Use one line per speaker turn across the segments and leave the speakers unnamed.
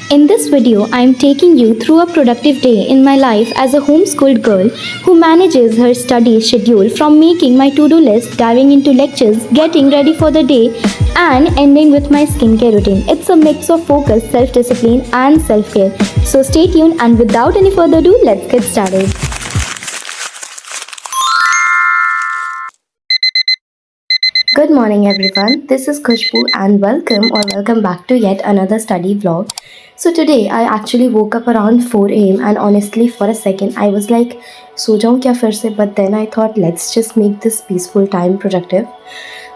In this video, I am taking you through a productive day in my life as a homeschooled girl who manages her study schedule from making my to do list, diving into lectures, getting ready for the day, and ending with my skincare routine. It's a mix of focus, self discipline, and self care. So stay tuned, and without any further ado, let's get started. Good morning, everyone. This is Khushbu, and welcome back to yet another study vlog. So today I actually woke up around 4 a.m. and honestly for a second I was like, सो जाऊँ क्या फिर से? But then I thought, let's just make this peaceful time productive.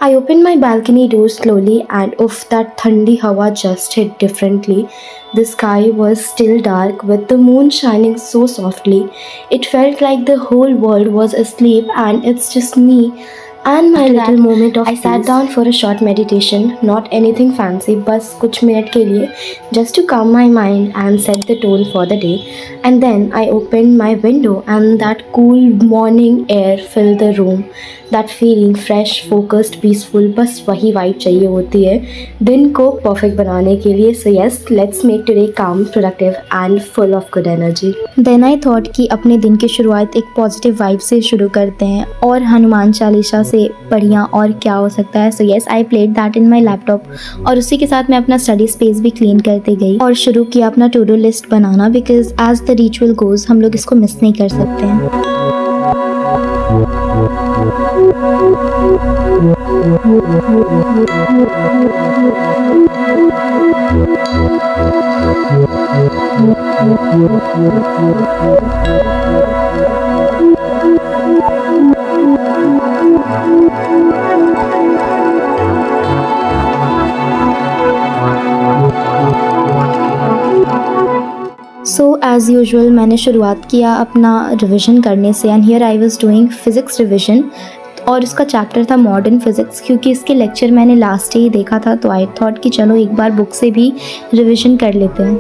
I opened my balcony door slowly, and that thandi hawa just hit differently. The sky was still dark with the moon shining so softly. It felt like the whole world was asleep and it's just me and my little moment of I sat down for a short meditation, not anything fancy, बस कुछ minute के लिए, just to calm my mind and set the tone for the day. And then I opened my window and that cool morning air filled the room. That feeling fresh, focused, peaceful, बस वही vibe चाहिए होती है दिन को perfect बनाने के लिए. So yes, let's make today calm, productive and full of good energy. Then I thought कि अपने दिन की शुरुआत एक positive vibe से शुरू करते हैं और हनुमान चालीसा से बढ़िया और क्या हो सकता है. So yes, I played that in my laptop और उसी के साथ मैं अपना study space भी क्लीन करते गई और शुरू किया अपना to do list banana, because as the ritual goes हम लोग इसको मिस नहीं कर सकते हैं. सो एज़ यूजुअल मैंने शुरुआत किया अपना रिविज़न करने से, and here I was doing physics revision और उसका चैप्टर था मॉडर्न फिज़िक्स. क्योंकि इसके लेक्चर मैंने लास्ट ही देखा था तो आई थॉट कि चलो एक बार बुक से भी रिविज़न कर लेते हैं.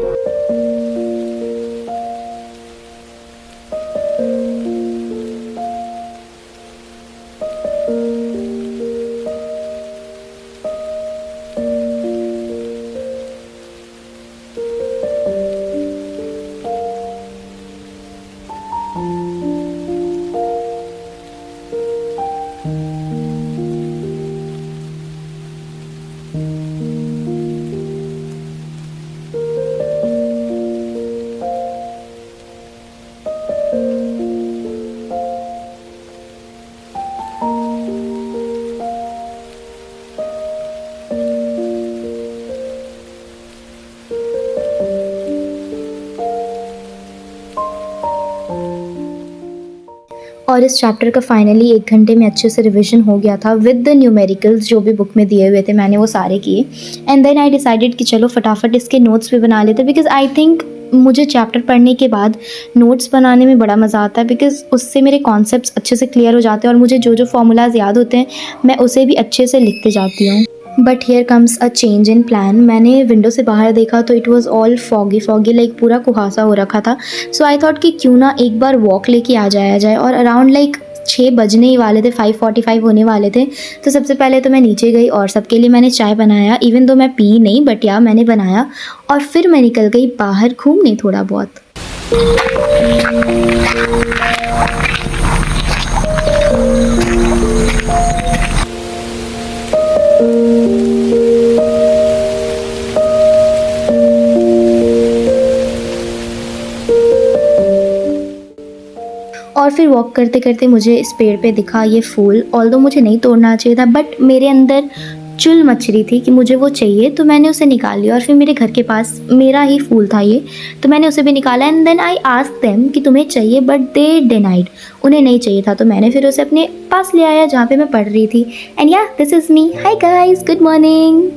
और इस चैप्टर का फाइनली 1 घंटे में अच्छे से रिवीजन हो गया था विद द न्यूमेरिकल्स जो भी बुक में दिए हुए थे, मैंने वो सारे किए. एंड देन आई डिसाइडेड कि चलो फटाफट इसके नोट्स भी बना लेते, बिकॉज आई थिंक मुझे चैप्टर पढ़ने के बाद नोट्स बनाने में बड़ा मज़ा आता है, बिकॉज उससे मेरे कॉन्सेप्ट्स अच्छे से क्लियर हो जाते हैं और मुझे जो जो फॉर्मूलाज याद होते हैं मैं उसे भी अच्छे से लिखते जाती हूँ. But here comes a change in plan. मैंने विंडो से बाहर देखा तो it was all foggy like पूरा कुहासा हो रखा था. सो आई थॉट कि क्यों ना एक बार वॉक लेके आ जाया जाए. और अराउंड लाइक 6 बजने ही वाले थे, 5:45 होने वाले थे. तो सबसे पहले तो मैं नीचे गई और सबके लिए मैंने चाय बनाया, इवन दो मैं पी नहीं बट या मैंने बनाया. और फिर मैं निकल गई बाहर घूमने थोड़ा बहुत. और फिर वॉक करते करते मुझे इस पेड़ पे दिखा ये फूल. ऑल्दो मुझे नहीं तोड़ना चाहिए था बट मेरे अंदर चुल मच रही थी कि मुझे वो चाहिए, तो मैंने उसे निकाल लिया. और फिर मेरे घर के पास मेरा ही फूल था ये, तो मैंने उसे भी निकाला. And then I asked them कि तुम्हें चाहिए, बट दे डिनाइड. उन्हें नहीं चाहिए था, तो मैंने फिर उसे अपने पास ले आया जहाँ पे मैं पढ़ रही थी. एंड या this is me. Hi guys, good morning.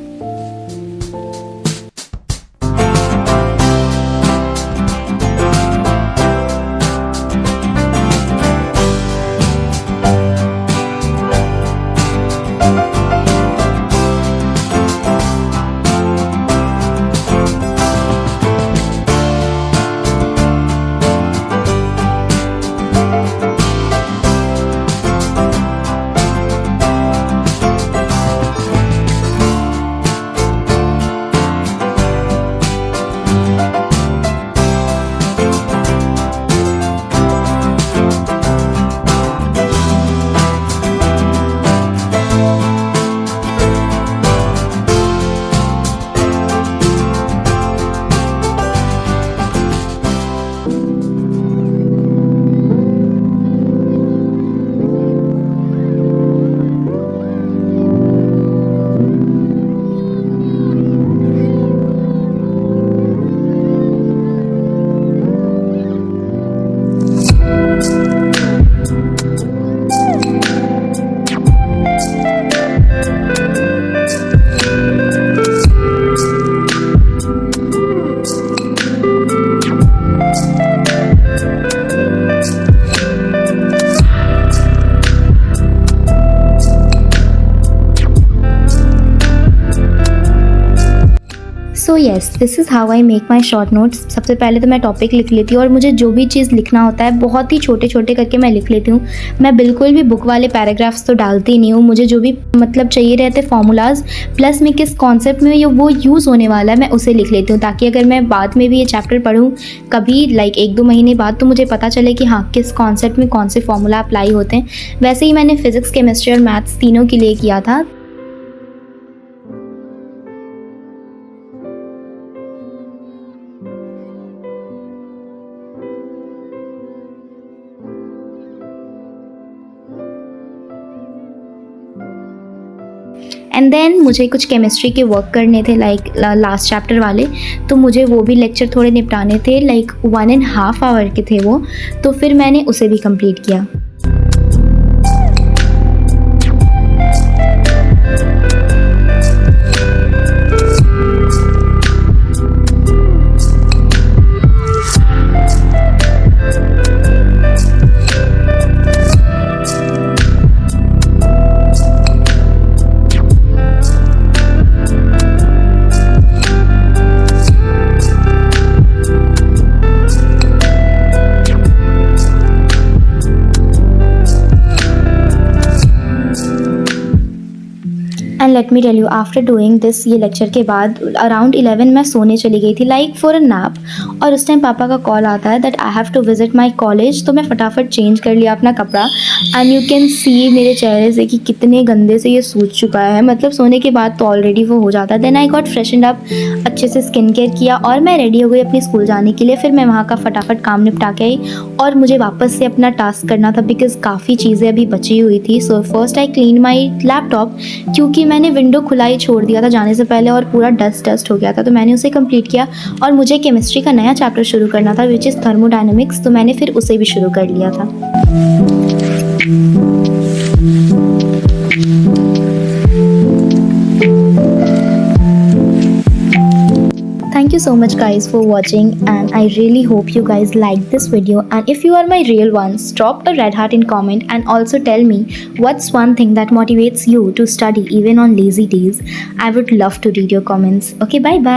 Yes, this is how I make my short notes. सबसे पहले तो मैं टॉपिक लिख लेती हूँ और मुझे जो भी चीज़ लिखना होता है बहुत ही छोटे छोटे करके मैं लिख लेती हूँ। मैं बिल्कुल भी बुक वाले पैराग्राफ्स तो डालती नहीं हूँ। मुझे जो भी मतलब चाहिए रहते फॉर्मूलाज प्लस में किस कॉन्सेप्ट में ये वो यूज़ होने वाला है मैं उसे लिख लेती हूँ, ताकि अगर मैं बाद में भी ये चैप्टर पढूँ कभी लाइक 1-2 महीने बाद तो मुझे पता चले कि हाँ किस कॉन्सेप्ट में कौन से फॉर्मूला अप्लाई होते हैं। वैसे ही मैंने फिजिक्स, केमिस्ट्री और मैथ्स तीनों के लिए किया था। एंड देन मुझे कुछ केमिस्ट्री के वर्क करने थे लाइक लास्ट चैप्टर वाले, तो मुझे वो भी लेक्चर थोड़े निपटाने थे, लाइक 1.5 आवर के थे वो, तो फिर मैंने उसे भी कंप्लीट किया। And let me tell you, after doing this, ये लेक्चर के बाद अराउंड 11 मैं सोने चली गई थी लाइक फॉर अ नैप, और उस टाइम पापा का कॉल आता है that I have to visit my college. तो मैं फटाफट चेंज कर लिया अपना कपड़ा एंड यू कैन सी मेरे चेहरे से कि कितने गंदे से ये सूज चुका है। मतलब सोने के बाद तो ऑलरेडी वो हो जाता है। देन आई गॉट फ्रेशनड अप, अच्छे से स्किन केयर किया और मैं रेडी हो गई अपनी स्कूल जाने के लिए। फिर मैं वहाँ का फटाफट काम निपटा के आई और मुझे वापस से अपना टास्क करना था बिकॉज काफ़ी चीज़ें अभी बची हुई थी। So first I clean my laptop, क्योंकि मैंने विंडो खुला ही छोड़ दिया था जाने से पहले और पूरा डस्ट हो गया था, तो मैंने उसे कंप्लीट किया। और मुझे केमिस्ट्री का नया चैप्टर शुरू करना था विच इज़ थर्मोडायनेमिक्स, तो मैंने फिर उसे भी शुरू कर लिया था। Thank you so much guys for watching, and I really hope you guys liked this video. And if you are my real ones, drop a red heart in comment and also tell me what's one thing that motivates you to study even on lazy days. I would love to read your comments. Okay, bye bye.